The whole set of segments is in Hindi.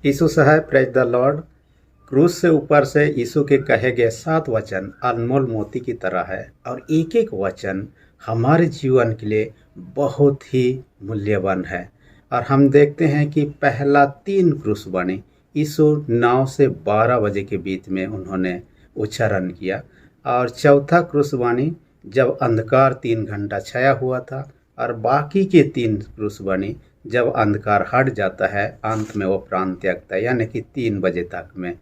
यीशु साहब, प्रेज द लॉर्ड। क्रूस से ऊपर से यीशु के कहे गए 7 वचन अनमोल मोती की तरह है और एक एक वचन हमारे जीवन के लिए बहुत ही मूल्यवान है। और हम देखते हैं कि पहला 3 क्रूस वाणी यीशु 9 से 12 बजे के बीच में उन्होंने उच्चारण किया, और चौथा क्रूस वाणी जब अंधकार 3 घंटा छाया हुआ था, और बाकी के 3 क्रूस वाणी जब अंधकार हट जाता है, अंत में वो प्राण त्यागता है, यानी कि 3 बजे तक में,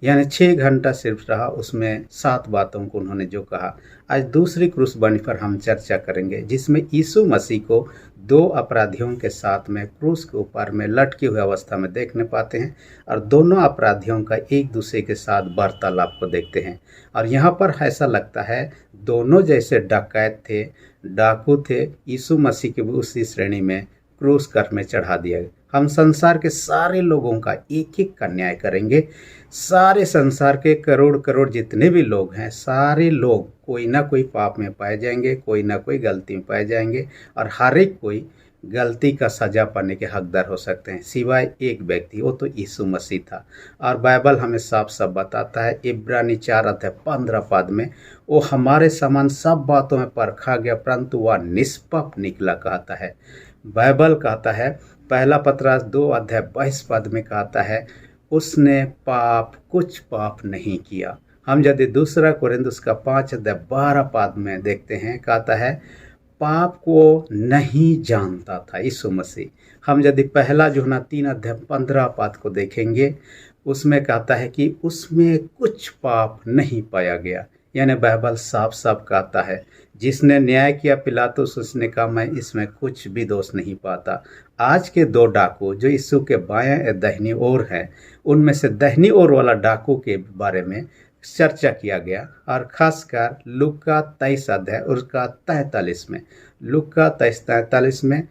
यानी 6 घंटा सिर्फ रहा। उसमें 7 बातों को उन्होंने जो कहा। आज दूसरी क्रूस वाणी पर हम चर्चा करेंगे, जिसमें यीशु मसीह को 2 अपराधियों के साथ में क्रूस के ऊपर में लटके हुए अवस्था में देखने पाते हैं, और दोनों अपराधियों का एक दूसरे के साथ वार्तालाप को देखते हैं। और यहाँ पर ऐसा लगता है दोनों जैसे डकैत थे, डाकू थे, यीशु मसीह की भी उसी श्रेणी में क्रूस कर में चढ़ा दिया गया। हम संसार के सारे लोगों का एक एक का न्याय करेंगे। सारे संसार के करोड़ करोड़ जितने भी लोग हैं, सारे लोग कोई ना कोई पाप में पाए जाएंगे, कोई ना कोई गलती में पाए जाएंगे, और हर एक कोई गलती का सजा पाने के हकदार हो सकते हैं, सिवाय एक व्यक्ति, वो तो यीशु मसीह था। और बाइबल हमें साफ साफ बताता है, इब्रानी 4 अध्याय 15 पद में, वो हमारे समान सब बातों में परखा गया, परंतु वह निष्पाप निकला कहता है। बाइबल कहता है, पहला पतरस 2 अध्याय 22 पद में कहता है, उसने कुछ पाप नहीं किया। हम यदि दूसरा कोरिन्थुस का 5 अध्याय 12 पद में देखते हैं, कहता है पाप को नहीं जानता था यीशु मसीह। हम यदि पहला यूहन्ना 3 अध्याय 15 पद को देखेंगे, उसमें कहता है कि उसमें कुछ पाप नहीं पाया गया। यानी बाइबल साफ साफ कहता है, जिसने न्याय किया पिलातुस, उसने कहा मैं इसमें कुछ भी दोष नहीं पाता। आज के 2 डाकू जो यीशु के बायां या दाहिनी ओर हैं, उनमें से दाहिनी ओर वाला डाकू के बारे में चर्चा किया गया, और खासकर लूका 23 अध्याय उसका 43 में, लूका 23-43 में,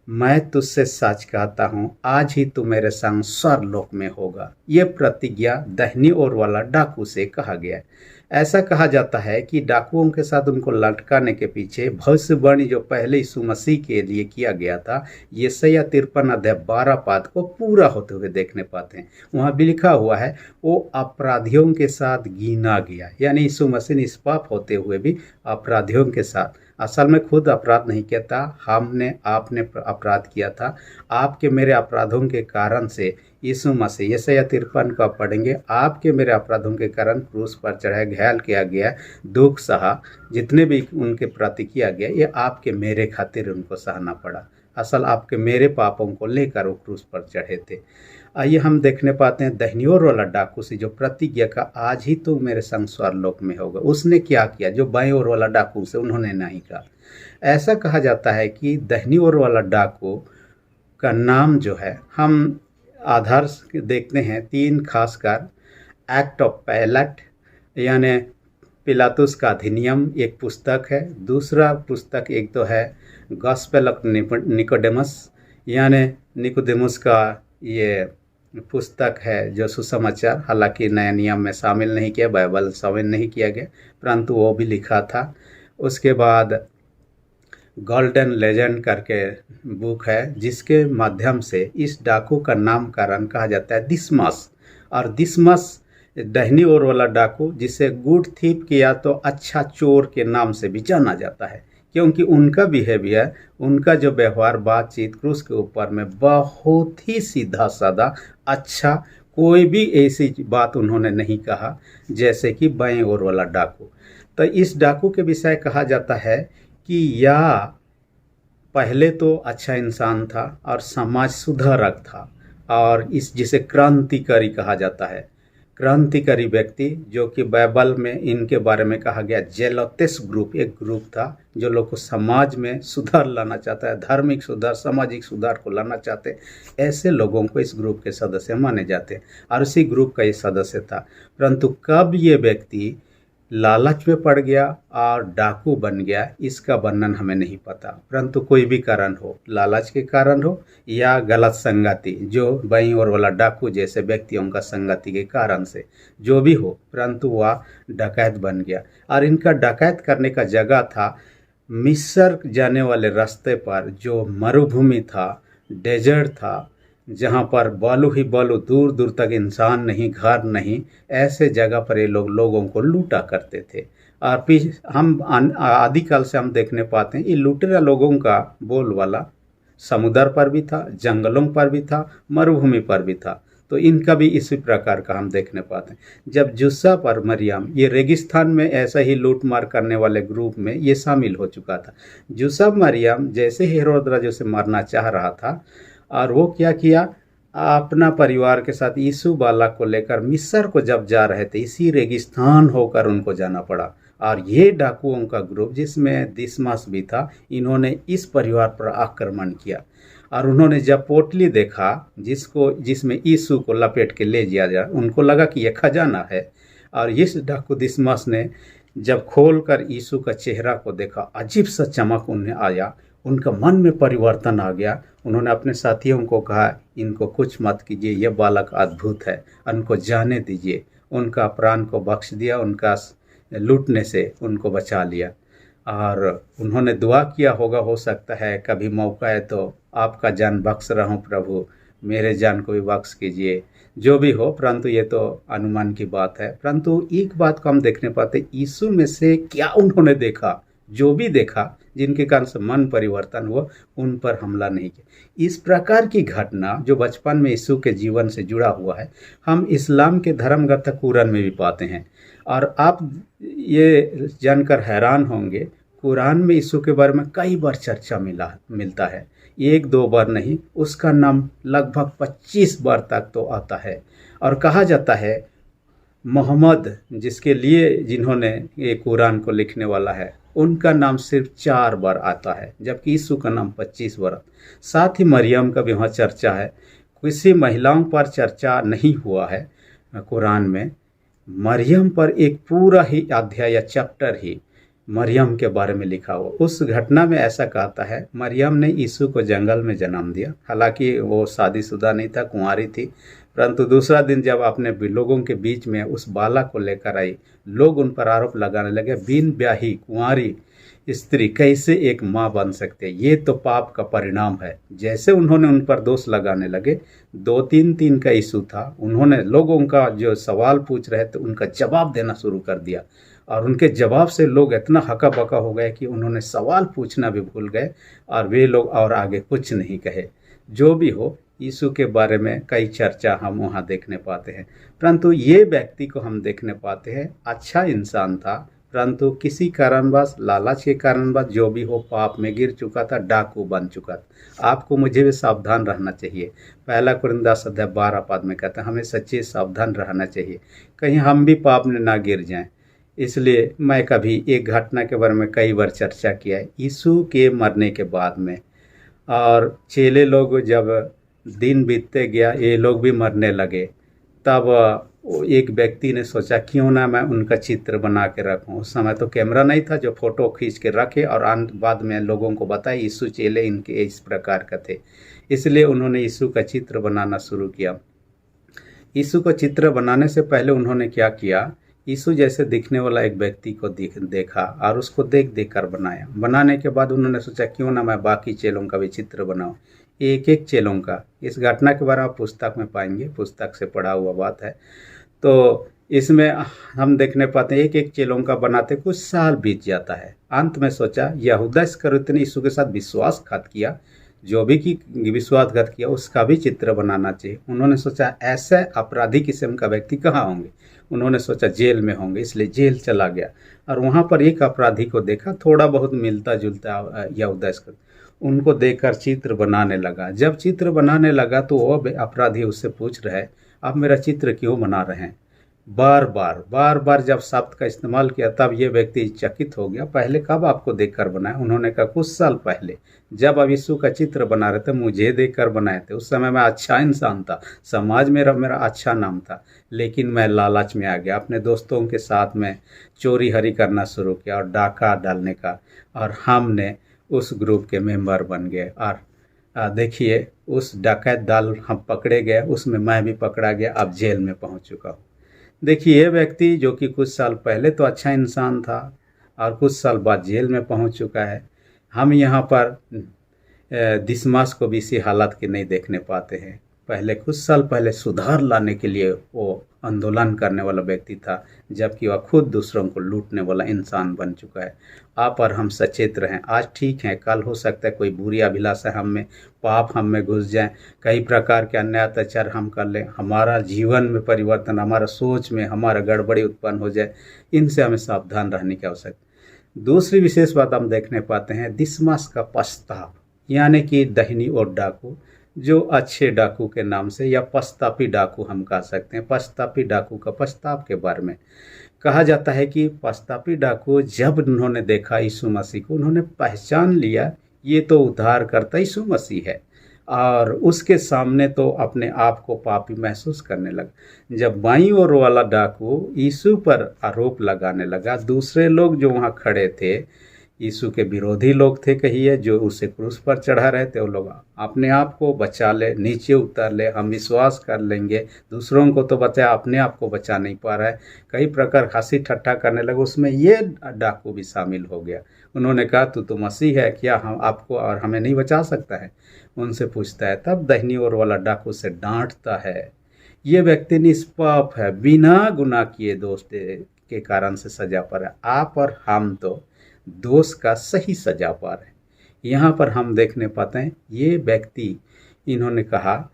मैं तुझसे सच कहता हूँ आज ही तू मेरे संग स्वर्गलोक में होगा। ये प्रतिज्ञा दाहिनी ओर वाला डाकू से कहा गया है। ऐसा कहा जाता है कि डाकुओं के साथ उनको लटकाने के पीछे भविष्यवाणी जो पहले यीशु मसीह के लिए किया गया था, यशायाह 53 अध्याय 12 पद को पूरा होते हुए देखने पाते हैं। वहाँ भी लिखा हुआ है, वो अपराधियों के साथ गिना गया, यानी यीशु मसीह निष्पाप होते हुए भी अपराधियों के साथ, असल में खुद अपराध नहीं किया था, आपने अपराध किया था। आपके मेरे अपराधों के कारण से यीशु मसीह, यशायाह 53 का पढ़ेंगे, आपके मेरे अपराधों के कारण क्रूस पर चढ़ाया, घायल किया गया, दुख सहा, जितने भी उनके प्रति किया गया, ये आपके मेरे खातिर उनको सहना पड़ा। असल आपके मेरे पापों को लेकर वो क्रूस पर चढ़े थे। आइए हम देखने पाते हैं दाहिनी ओर वाला डाकू से जो प्रतिज्ञा का आज ही तो मेरे संग स्वर्गलोक में होगा, उसने क्या किया जो बाईं ओर वाला डाकू से उन्होंने नहीं कहा। ऐसा कहा जाता है कि दाहिनी ओर वाला डाकू का नाम जो है, हम आधार देखते हैं 3, खासकर एक्ट ऑफ पायलट, यानी पिलातुस का अधिनियम एक पुस्तक है। दूसरा पुस्तक एक तो है गॉस्पेल ऑफ निकोडेमस, यानी निकोदेमुस का ये पुस्तक है जो सुसमाचार, हालांकि नया नियम में शामिल नहीं किया, बाइबल शामिल नहीं किया गया, परंतु वो भी लिखा था। उसके बाद गोल्डन लेजेंड करके बुक है, जिसके माध्यम से इस डाकू का नामकरण कहा जाता है दिसमस। और दिसमस दाहिनी ओर वाला डाकू, जिसे गुड थीप किया तो अच्छा चोर के नाम से भी जाना जाता है, क्योंकि उनका बिहेवियर, उनका जो व्यवहार, बातचीत क्रूस के ऊपर में बहुत ही सीधा साधा, अच्छा, कोई भी ऐसी बात उन्होंने नहीं कहा जैसे कि बाएं ओर वाला डाकू। तो इस डाकू के विषय कहा जाता है कि यह पहले तो अच्छा इंसान था और समाज सुधारक था, और इस जिसे क्रांतिकारी कहा जाता है, क्रांतिकारी व्यक्ति, जो कि बाइबल में इनके बारे में कहा गया जेलोतेस ग्रुप, एक ग्रुप था जो लोग को समाज में सुधार लाना चाहता है, धार्मिक सुधार, सामाजिक सुधार को लाना चाहते, ऐसे लोगों को इस ग्रुप के सदस्य माने जाते, और उसी ग्रुप का ये सदस्य था। परंतु कब ये व्यक्ति लालच में पड़ गया और डाकू बन गया, इसका वर्णन हमें नहीं पता। परंतु कोई भी कारण हो, लालच के कारण हो या गलत संगति, जो बाईं ओर वाला डाकू जैसे व्यक्तियों का संगति के कारण से जो भी हो, परंतु वह डकैत बन गया। और इनका डकैत करने का जगह था मिस्र जाने वाले रास्ते पर, जो मरुभूमि था, डेजर्ट था, जहाँ पर बालू ही बालू, दूर दूर तक इंसान नहीं, घर नहीं, ऐसे जगह पर ये लोग लोगों को लूटा करते थे। और हम आदिकाल से हम देखने पाते हैं ये लुटेरा लोगों का बोलबाला समुद्र पर भी था, जंगलों पर भी था, मरुभूमि पर भी था। तो इनका भी इसी प्रकार का हम देखने पाते हैं। जब यूसुफ और मरियम ये रेगिस्तान में ऐसा ही लूट मार करने वाले ग्रुप में ये शामिल हो चुका था। यूसुफ मरियम जैसे ही हेरोद राजा से मारना चाह रहा था, और वो क्या किया, अपना परिवार के साथ यीशु बालक को लेकर मिस्र को जब जा रहे थे, इसी रेगिस्तान होकर उनको जाना पड़ा। और ये डाकुओं का ग्रुप जिसमें दिसमस भी था, इन्होंने इस परिवार पर आक्रमण किया। और उन्होंने जब पोटली देखा जिसमें यीशु को लपेट के ले जाया जा, उनको लगा कि यह खजाना है। और इस डाकू दिसमस ने जब खोलकर यीशु का चेहरा को देखा, अजीब सा चमक उन्हें आया, उनका मन में परिवर्तन आ गया। उन्होंने अपने साथियों को कहा, इनको कुछ मत कीजिए, यह बालक अद्भुत है, उनको जाने दीजिए। उनका प्राण को बख्श दिया, उनका लूटने से उनको बचा लिया। और उन्होंने दुआ किया होगा, हो सकता है कभी मौका है तो आपका जान बख्श रहा हूँ प्रभु, मेरे जान को भी बख्श कीजिए। जो भी हो, परंतु ये तो अनुमान की बात है। परंतु एक बात को हम देखने पाते, यीशु में से क्या उन्होंने देखा, जो भी देखा, जिनके कारण से मन परिवर्तन हुआ, उन पर हमला नहीं किया। इस प्रकार की घटना जो बचपन में यीशु के जीवन से जुड़ा हुआ है, हम इस्लाम के धर्म ग्रंथ कुरान में भी पाते हैं। और आप ये जानकर हैरान होंगे, कुरान में यीशु के बारे में कई बार चर्चा मिलता है, एक दो बार नहीं, उसका नाम लगभग 25 बार तक तो आता है। और कहा जाता है मोहम्मद जिसके लिए जिन्होंने ये कुरान को लिखने वाला है, उनका नाम सिर्फ 4 बार आता है, जबकि यीशु का नाम 25 बार। साथ ही मरियम का भी वहाँ चर्चा है, किसी महिलाओं पर चर्चा नहीं हुआ है कुरान में। मरियम पर एक पूरा ही अध्याय या चैप्टर ही मरियम के बारे में लिखा हुआ। उस घटना में ऐसा कहता है, मरियम ने यीशु को जंगल में जन्म दिया। हालांकि वो शादीशुदा नहीं था, कुंवारी थी, परंतु दूसरा दिन जब अपने लोगों के बीच में उस बालक को लेकर आई, लोग उन पर आरोप लगाने लगे, बिन ब्याही कुंवारी स्त्री कैसे एक माँ बन सकते, ये तो पाप का परिणाम है। जैसे उन्होंने उन पर दोष लगाने लगे, 2-3 का इशू था, उन्होंने लोगों का जो सवाल पूछ रहे थे उनका जवाब देना शुरू कर दिया। और उनके जवाब से लोग इतना हका बका हो गए कि उन्होंने सवाल पूछना भी भूल गए, और वे लोग और आगे कुछ नहीं कहे। जो भी हो, यीशु के बारे में कई चर्चा हम वहाँ देखने पाते हैं। परंतु ये व्यक्ति को हम देखने पाते हैं, अच्छा इंसान था, परंतु किसी कारणवश, लालच के कारणवश, जो भी हो, पाप में गिर चुका था, डाकू बन चुका था। आपको मुझे भी सावधान रहना चाहिए। 1 कुरिन्थियों 10:12 में कहता है, हमें सच्चे सावधान रहना चाहिए, कहीं हम भी पाप में ना गिर जाएं। इसलिए मैं कभी एक घटना के बारे में कई बार चर्चा किया है, यीशु के मरने के बाद में। और चेले लोग जब दिन बीतते गया, ये लोग भी मरने लगे, तब एक व्यक्ति ने सोचा क्यों ना मैं उनका चित्र बना के रखूं। उस समय तो कैमरा नहीं था जो फोटो खींच के रखे और बाद में लोगों को बताए यीशु चेले इनके इस प्रकार का थे। इसलिए उन्होंने यीशु का चित्र बनाना शुरू किया। यीशु का चित्र बनाने से पहले उन्होंने क्या किया, यीशु जैसे दिखने वाला एक व्यक्ति को देखा और उसको देख देख कर बनाया। बनाने के बाद उन्होंने सोचा क्यों ना मैं बाकी चेलों का भी चित्र बनाऊं, एक एक चेलों का। इस घटना के बारे में आप पुस्तक में पाएंगे, पुस्तक से पढ़ा हुआ बात है। तो इसमें हम देखने पाते हैं एक एक चेलों का बनाते कुछ साल बीत जाता है। अंत में सोचा यहूदा इस्करियोती ने यीशु के साथ विश्वासघात किया, जो भी की विश्वासघात किया उसका भी चित्र बनाना चाहिए। उन्होंने सोचा ऐसे अपराधी किस्म का व्यक्ति कहाँ होंगे, उन्होंने सोचा जेल में होंगे, इसलिए जेल चला गया और वहाँ पर एक अपराधी को देखा, थोड़ा बहुत मिलता जुलता यहूदा इस्करियोती, उनको देखकर चित्र बनाने लगा। जब चित्र बनाने लगा तो वो अपराधी उससे पूछ रहे आप मेरा चित्र क्यों बना रहे हैं। बार बार जब शब्द का इस्तेमाल किया तब ये व्यक्ति चकित हो गया, पहले कब आपको देखकर बनाया। उन्होंने कहा कुछ साल पहले जब अब यीशु का चित्र बना रहे थे, मुझे देखकर बनाए थे। उस समय मैं अच्छा इंसान था, समाज में मेरा अच्छा नाम था, लेकिन मैं लालच में आ गया, अपने दोस्तों के साथ में चोरी हरी करना शुरू किया और डाका डालने का, और हमने उस ग्रुप के मेंबर बन गए। और देखिए उस डकैत दल हम पकड़े गए, उसमें मैं भी पकड़ा गया, अब जेल में पहुंच चुका हूँ। देखिए ये व्यक्ति जो कि कुछ साल पहले तो अच्छा इंसान था और कुछ साल बाद जेल में पहुंच चुका है। हम यहाँ पर दिसमस को भी इसी हालत के नहीं देखने पाते हैं। पहले कुछ साल पहले सुधार लाने के लिए वो आंदोलन करने वाला व्यक्ति था, जबकि वह खुद दूसरों को लूटने वाला इंसान बन चुका है। आप और हम सचेत रहें। आज ठीक है, कल हो सकता है कोई बुरी अभिलाषा हम में, पाप हम में घुस जाए, कई प्रकार के अन्याय अत्याचार हम कर लें, हमारा जीवन में परिवर्तन, हमारा सोच में हमारा गड़बड़ी उत्पन्न हो जाए। इनसे हमें सावधान रहने की आवश्यकता। दूसरी विशेष बात हम देखने पाते हैं दिसमस का पश्चाताप, यानी कि दाहिनी ओर डाकू, जो अच्छे डाकू के नाम से या पश्चातापी डाकू हम कह सकते हैं। पश्चातापी डाकू का पश्चाताप के बारे में कहा जाता है कि पश्चातापी डाकू जब उन्होंने देखा यीशु मसीह को, उन्होंने पहचान लिया ये तो उद्धारकर्ता यीशु मसीह है, और उसके सामने तो अपने आप को पापी महसूस करने लगा। जब बाईं ओर वाला डाकू यीशु पर आरोप लगाने लगा, दूसरे लोग जो वहाँ खड़े थे यीशु के विरोधी लोग थे, कहिए, जो उसे क्रूस पर चढ़ा रहे थे, वो लोग अपने आप को बचा ले, नीचे उतर ले, हम विश्वास कर लेंगे, दूसरों को तो बचा, अपने आप को बचा नहीं पा रहा है, कई प्रकार हंसी ठट्ठा करने लगे। उसमें ये डाकू भी शामिल हो गया। उन्होंने कहा तू तो मसीह है, क्या हम आपको और हमें नहीं बचा सकता है? उनसे पूछता है। तब दाहिनी ओर वाला डाकू से डांटता है, ये व्यक्ति निष्पाप है, बिना गुनाह किए दोष के कारण से सजा पर है, आप और हम तो दोष का सही सजा पा रहे हैं। यहाँ पर हम देखने पाते हैं ये व्यक्ति, इन्होंने कहा,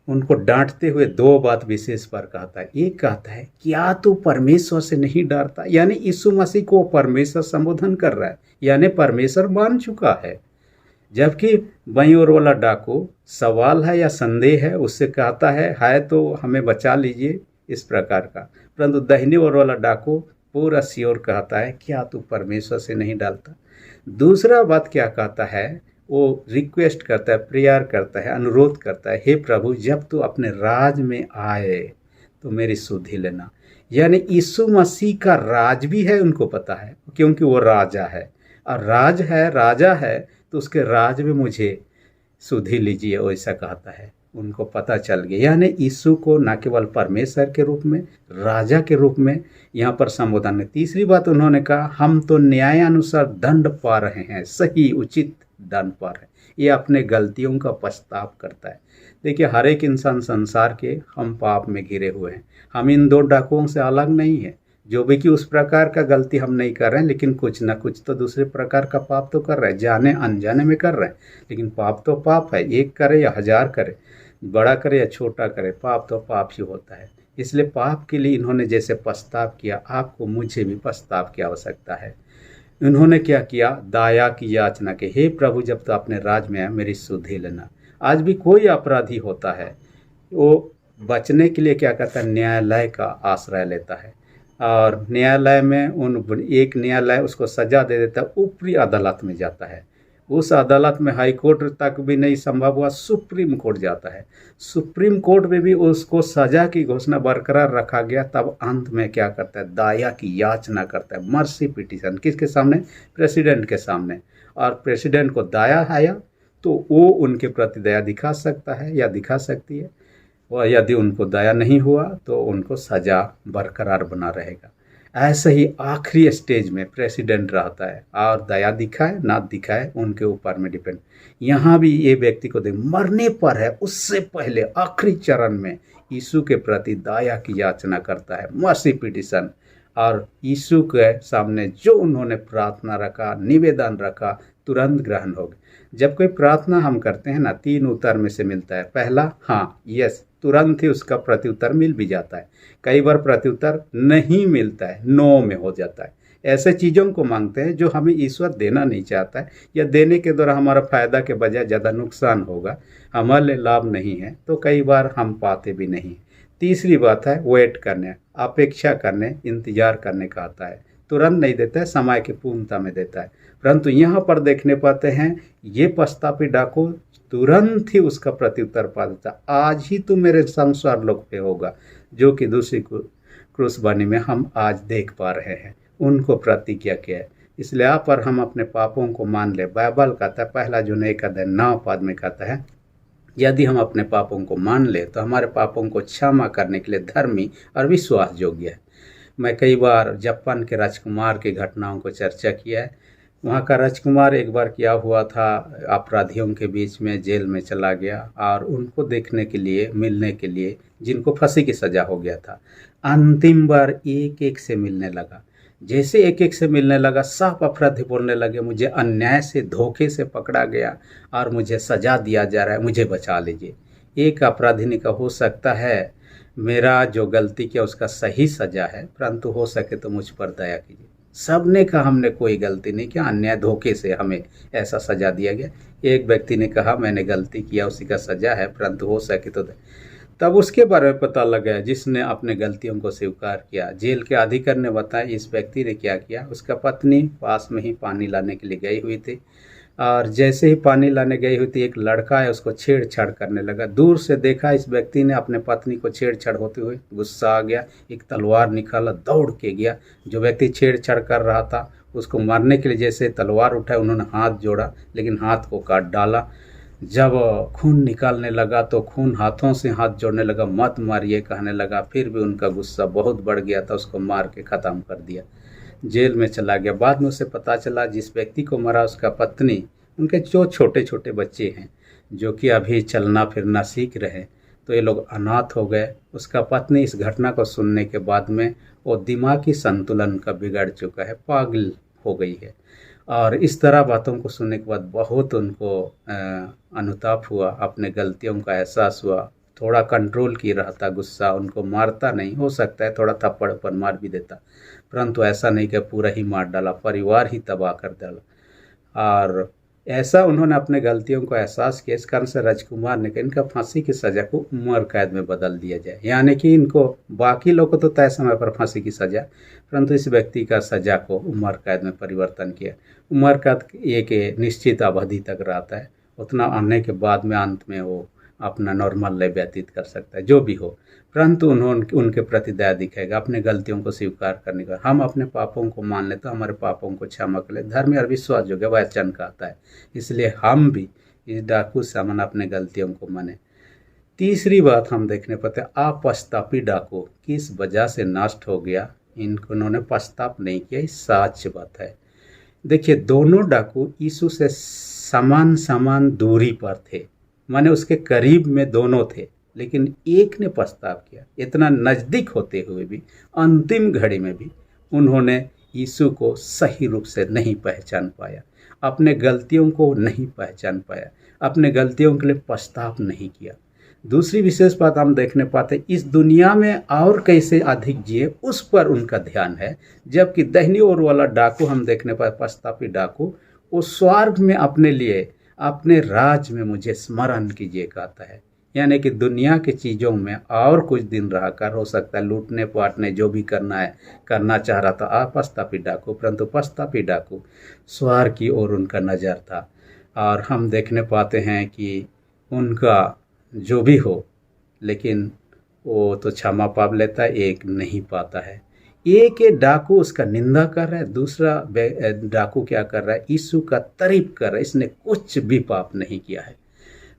उनको डांटते हुए दो बात विशेष पर कहता है। एक कहता है क्या तू परमेश्वर से नहीं डरता, यानी यीशु मसीह को परमेश्वर संबोधन कर रहा है, यानी परमेश्वर मान चुका है। जबकि बाईं ओर वाला डाकू सवाल है या संदेह है, उससे कहता है तो हमें बचा लीजिए, इस प्रकार का। परंतु दाहिनी ओर वाला डाकू पूरा श्योर कहता है क्या तू परमेश्वर से नहीं डालता। दूसरा बात क्या कहता है, वो रिक्वेस्ट करता है, प्रेयर करता है, अनुरोध करता है, हे प्रभु जब तू अपने राज में आए तो मेरी सुधि लेना। यानी यीशु मसीह का राज भी है, उनको पता है, क्योंकि वो राजा है, और राज है, राजा है, तो उसके राज में मुझे सुधि लीजिए, वैसा कहता है। उनको पता चल गया, यानी यीशु को न केवल परमेश्वर के रूप में, राजा के रूप में यहाँ पर संबोधन है। तीसरी बात उन्होंने कहा हम तो न्याय अनुसार दंड पा रहे हैं, सही उचित दंड पा रहे हैं। ये अपने गलतियों का पछतावा करता है। देखिए, हर एक इंसान संसार के हम पाप में घिरे हुए हैं। हम इन दो डाकुओं से अलग नहीं है, जो भी कि उस प्रकार का गलती हम नहीं कर रहे हैं, लेकिन कुछ ना कुछ तो दूसरे प्रकार का पाप तो कर रहे हैं, जाने अनजाने में कर रहे हैं। लेकिन पाप तो पाप है, एक करे या हजार करे, बड़ा करे या छोटा करे, पाप तो पाप ही होता है। इसलिए पाप के लिए इन्होंने जैसे पछताव किया, आपको मुझे भी पछताव की आवश्यकता है। इन्होंने क्या किया, दया की याचना की, हे प्रभु जब तो अपने राज में आए मेरी सुधि लेना। आज भी कोई अपराधी होता है, वो बचने के लिए क्या करता है, न्यायालय का आश्रय लेता है, और न्यायालय में एक न्यायालय उसको सजा दे देता है, ऊपरी अदालत में जाता है। उस अदालत में हाई कोर्ट तक भी नहीं संभव हुआ, सुप्रीम कोर्ट जाता है। सुप्रीम कोर्ट में भी उसको सजा की घोषणा बरकरार रखा गया। तब अंत में क्या करता है, दया की याचना करता है, मर्सी पिटीशन, किसके सामने, प्रेसिडेंट के सामने। और प्रेसिडेंट को दया आया तो वो उनके प्रति दया दिखा सकता है या दिखा सकती है, और यदि उनको दया नहीं हुआ तो उनको सजा बरकरार बना रहेगा। ऐसे ही आखिरी स्टेज में प्रेसिडेंट रहता है, और दया दिखाए ना दिखाए उनके ऊपर में डिपेंड। यहाँ भी ये व्यक्ति को मरने पर है, उससे पहले आखिरी चरण में यीशु के प्रति दया की याचना करता है, मर्सी पिटीशन। और यीशु के सामने जो उन्होंने प्रार्थना रखा, निवेदन रखा, तुरंत ग्रहण हो गया। जब कोई प्रार्थना हम करते हैं ना, 3 उत्तर में से मिलता है। पहला हाँ, यस, तुरंत ही उसका प्रत्युत्तर मिल भी जाता है। कई बार प्रत्युत्तर नहीं मिलता है, नो में हो जाता है। ऐसे चीज़ों को मांगते हैं जो हमें ईश्वर देना नहीं चाहता है, या देने के द्वारा हमारा फायदा के बजाय ज़्यादा नुकसान होगा, हमारे लिए लाभ नहीं है, तो कई बार हम पाते भी नहीं। तीसरी बात है वेट करने, अपेक्षा करने, इंतजार करने का आता है। तुरंत नहीं देता है, समय की पूर्णता में देता है। परंतु यहाँ पर देखने पाते हैं ये पश्चातापी डाकू तुरंत ही उसका प्रत्युत्तर पा देता, आज ही तू मेरे संसार लोक पे होगा, जो कि दूसरी क्रूस बनी में हम आज देख पा रहे हैं। उनको प्रतिज्ञा किया है। इसलिए आप और हम अपने पापों को मान ले। बाइबल कहता है, पहला जो 9 में कहता है, यदि हम अपने पापों को मान ले तो हमारे पापों को क्षमा करने के लिए धर्मी और विश्वास योग्य है। मैं कई बार जापान के राजकुमार की घटनाओं को चर्चा किया है। वहाँ का राजकुमार एक बार क्या हुआ था, अपराधियों के बीच में जेल में चला गया और उनको देखने के लिए, मिलने के लिए, जिनको फांसी की सज़ा हो गया था, अंतिम बार एक एक से मिलने लगा। जैसे एक एक से मिलने लगा, सब अपराधी बोलने लगे मुझे अन्याय से, धोखे से पकड़ा गया और मुझे सज़ा दिया जा रहा है, मुझे बचा लीजिए। एक अपराधी ने कहा हो सकता है मेरा जो गलती किया उसका सही सज़ा है, परंतु हो सके तो मुझ पर दया कीजिए। सब ने कहा हमने कोई गलती नहीं किया, अन्याय धोखे से हमें ऐसा सज़ा दिया गया। एक व्यक्ति ने कहा मैंने गलती किया, उसी का सज़ा है, परंतु हो सके तो तब उसके बारे में पता लगा जिसने अपने गलतियों को स्वीकार किया। जेल के अधिकारी ने बताया इस व्यक्ति ने क्या किया, उसका पत्नी पास में ही पानी लाने के लिए गई हुई थी और जैसे ही पानी लाने गई हुई थी, एक लड़का है उसको छेड़छाड़ करने लगा। दूर से देखा इस व्यक्ति ने अपने पत्नी को छेड़छाड़ होते हुए, गुस्सा आ गया, एक तलवार निकाला, दौड़ के गया। जो व्यक्ति छेड़छाड़ कर रहा था उसको मारने के लिए जैसे तलवार उठाई, उन्होंने हाथ जोड़ा लेकिन हाथ को काट डाला। जब खून निकालने लगा तो खून हाथों से हाथ जोड़ने लगा, मत मारिए कहने लगा। फिर भी उनका गुस्सा बहुत बढ़ गया था, उसको मार के ख़त्म कर दिया, जेल में चला गया। बाद में उसे पता चला जिस व्यक्ति को मारा उसका पत्नी, उनके जो छोटे छोटे बच्चे हैं जो कि अभी चलना फिरना सीख रहे, तो ये लोग अनाथ हो गए। उसका पत्नी इस घटना को सुनने के बाद में वो दिमागी संतुलन का बिगड़ चुका है, पागल हो गई है। और इस तरह बातों को सुनने के बाद बहुत उनको अनुताप हुआ, अपने गलतियों का एहसास हुआ। थोड़ा कंट्रोल की रहता गुस्सा, उनको मारता नहीं, हो सकता है थोड़ा थप्पड़ पर मार भी देता, परंतु ऐसा नहीं कि पूरा ही मार डाला, परिवार ही तबाह कर डाला। और ऐसा उन्होंने अपने गलतियों को एहसास किया, इस कारण से राजकुमार ने कहा इनका फांसी की सज़ा को उम्र कैद में बदल दिया जाए। यानी कि इनको, बाकी लोगों को तो तय समय पर फांसी की सज़ा, परंतु इस व्यक्ति का सज़ा को उम्र कैद में परिवर्तन किया। उम्र कैद एक निश्चित अवधि तक रहता है, उतना आने के बाद में अंत में वो अपना नॉर्मल लाइफ व्यतीत कर सकता है, जो भी हो, परंतु उन्होंने उनके प्रति दया दिखाएगा, अपने गलतियों को स्वीकार करने का। हम अपने पापों को मान ले तो हमारे पापों को क्षमा कर ले, धर्म और विश्वास जो है वचन कहता है। इसलिए हम भी इस डाकू समान अपने गलतियों को माने। तीसरी बात हम देखने पाते हैं, अपस्तापी डाकू किस वजह से नष्ट हो गया, इनको उन्होंने पश्चाताप नहीं किया, ये सच बात है। देखिए दोनों डाकू यीशु से समान समान दूरी पर थे, माने उसके करीब में दोनों थे, लेकिन एक ने पछतावा किया। इतना नज़दीक होते हुए भी, अंतिम घड़ी में भी उन्होंने यीशु को सही रूप से नहीं पहचान पाया, अपने गलतियों को नहीं पहचान पाया, अपने गलतियों के लिए पछतावा नहीं किया। दूसरी विशेष बात हम देखने पाते, इस दुनिया में और कैसे अधिक जिए उस पर उनका ध्यान है, जबकि दाहिनी ओर वाला डाकू हम देखने पाते, पछतापी डाकू, वो स्वर्ग में अपने लिए, अपने राज में मुझे स्मरण कीजिए कहता है। यानी कि दुनिया की चीज़ों में और कुछ दिन रह कर, हो सकता है लूटने पाटने जो भी करना है करना चाह रहा था पछतापी डाकू, परंतु पछतापी डाकू स्वर्ग की ओर उनका नज़र था। और हम देखने पाते हैं कि उनका जो भी हो, लेकिन वो तो क्षमा पा लेता है, एक नहीं पाता है। एक डाकू उसका निंदा कर रहा है, दूसरा डाकू क्या कर रहा है, यीशु का तारीफ कर रहा है, इसने कुछ भी पाप नहीं किया है।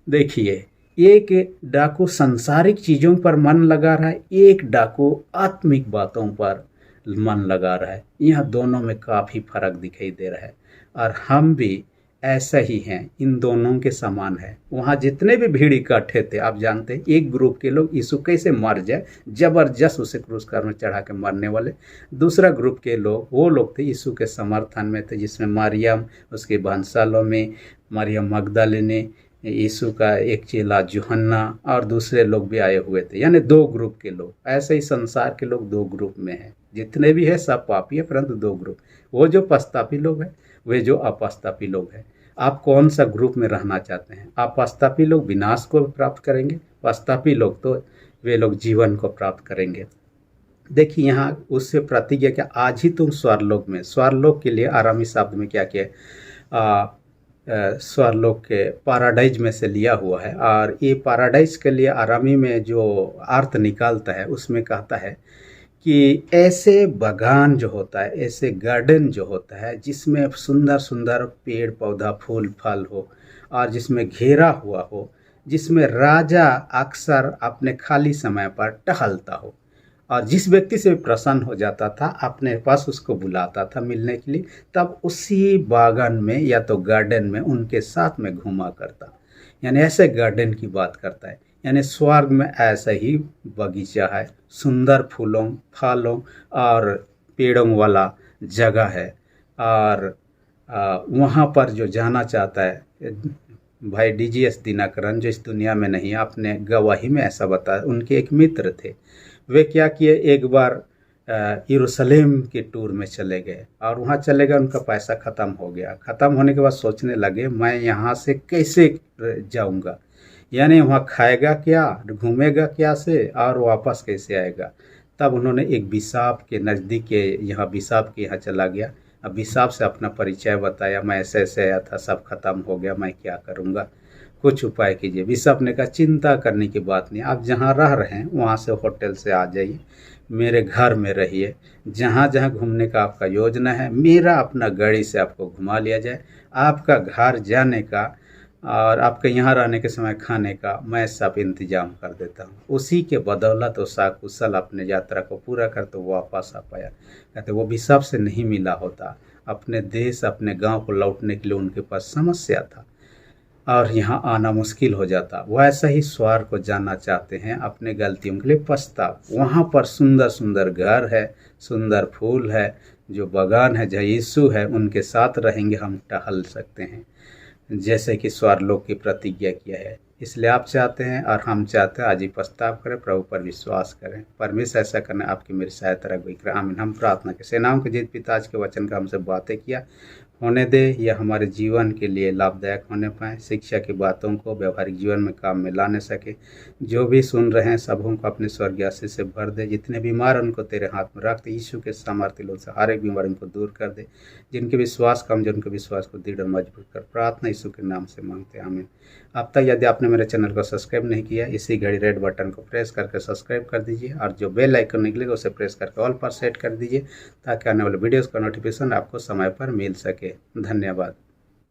देखिए एक डाकू सांसारिक चीज़ों पर मन लगा रहा है, एक डाकू आत्मिक बातों पर मन लगा रहा है। यह दोनों में काफ़ी फर्क दिखाई दे रहा है और हम भी ऐसा ही हैं, इन दोनों के समान है। वहाँ जितने भी भीड़ इकट्ठे थे, आप जानते हैं एक ग्रुप के लोग यीशु कैसे मर जाए, जबरदस्त उसे क्रूस में चढ़ा के मरने वाले। दूसरा ग्रुप के लोग, वो लोग थे यीशु के समर्थन में थे, जिसमें मरियम, उसके बंसालों में मरियम मगदलिनी, यीशु का एक चेला यूहन्ना और दूसरे लोग भी आए हुए थे। यानी दो ग्रुप के लोग, ऐसे ही संसार के लोग दो ग्रुप में हैं, जितने भी है सब पापी है, परंतु दो ग्रुप, वो जो पश्चातापी लोग हैं, वे जो अपश्चातापी लोग हैं। आप कौन सा ग्रुप में रहना चाहते हैं? अपश्चातापी लोग विनाश को प्राप्त करेंगे, पश्चातापी लोग तो वे लोग जीवन को प्राप्त करेंगे। देखिए यहाँ उससे प्रतिज्ञा क्या, आज ही तुम स्वरलोक में, स्वरलोक के लिए आरामी शब्द में क्या किया, स्वरलोक के पैराडाइज में से लिया हुआ है। और ये पैराडाइज के लिए आरामी में जो अर्थ निकालता है उसमें कहता है कि ऐसे बागान जो होता है, ऐसे गार्डन जो होता है जिसमें सुंदर सुंदर पेड़ पौधा फूल फल हो और जिसमें घेरा हुआ हो, जिसमें राजा अक्सर अपने खाली समय पर टहलता हो। और जिस व्यक्ति से भी प्रसन्न हो जाता था अपने पास उसको बुलाता था मिलने के लिए, तब उसी बागान में या तो गार्डन में उनके साथ में घूमा करता। यानी ऐसे गार्डन की बात करता है। यानी स्वर्ग में ऐसा ही बगीचा है, सुंदर फूलों, फलों और पेड़ों वाला जगह है। और वहाँ पर जो जाना चाहता है, भाई डीजीएस दिनकरन जो इस दुनिया में नहीं, आपने गवाही में ऐसा बताया। उनके एक मित्र थे, वे क्या किए, एक बार यरूशलेम के टूर में चले गए और वहाँ चले गए, उनका पैसा ख़त्म हो गया। ख़त्म होने के बाद सोचने लगे मैं यहाँ से कैसे जाऊँगा, यानी वहाँ खाएगा क्या, घूमेगा क्या से, और वापस कैसे आएगा। तब उन्होंने एक बिसाप के नज़दीक के यहाँ बिसाप के यहाँ चला गया। अब बिसाप से अपना परिचय बताया, मैं ऐसे ऐसे आया था, सब खत्म हो गया, मैं क्या करूँगा, कुछ उपाय कीजिए। बिशप ने कहा चिंता करने की बात नहीं, आप जहाँ रह रहे हैं वहाँ से होटल से आ जाइए, मेरे घर में रहिए, जहाँ जहाँ घूमने का आपका योजना है मेरा अपना गाड़ी से आपको घुमा लिया जाए, आपका घर जाने का और आपके यहाँ रहने के समय खाने का मैं सब इंतजाम कर देता हूँ। उसी के बदौलत वो सकुशल अपने यात्रा को पूरा कर तो वापस आ पाया। कहते वो बिशप से नहीं मिला होता, अपने देश अपने गांव को लौटने के लिए उनके पास समस्या था और यहाँ आना मुश्किल हो जाता। वैसा ही स्वर्ग को जानना चाहते हैं, अपने गलतियों के लिए पछताव। वहाँ पर सुंदर सुंदर घर है, सुंदर फूल है, जो बागान है जहाँ यीशु है, उनके साथ रहेंगे, हम टहल सकते हैं जैसे कि स्वर्गलोक की प्रतिज्ञा किया है। इसलिए आप चाहते हैं और हम चाहते हैं आज ही पछताव करें, प्रभु पर विश्वास करें। परमेश्वर ऐसा करना आपकी मेरी सहायता रहे। आमीन। हम प्रार्थना के सेनाओं के जीत पिता आज के वचन का हमसे बातें किया होने दे, यह हमारे जीवन के लिए लाभदायक होने पाए, शिक्षा की बातों को व्यवहारिक जीवन में काम में लाने सके। जो भी सुन रहे हैं सबों को अपने स्वर्गीय आशीष से भर दे। जितने बीमार उनको तेरे हाथ में रख दे, यीशु के सामर्थ्य लोग से हर एक बीमारी को दूर कर दे। जिनके विश्वास कमजोर उनके विश्वास को दृढ़ मजबूत कर, प्रार्थना यीशु के नाम से मांगते हैं, आमीन। अब तक यदि आपने मेरे चैनल को सब्सक्राइब नहीं किया, इसी घड़ी रेड बटन को प्रेस करके सब्सक्राइब कर दीजिए और जो बेल आइकन निकलेगा उसे प्रेस करके ऑल पर सेट कर दीजिए, ताकि आने वाले वीडियोस का नोटिफिकेशन आपको समय पर मिल सके। धन्यवाद।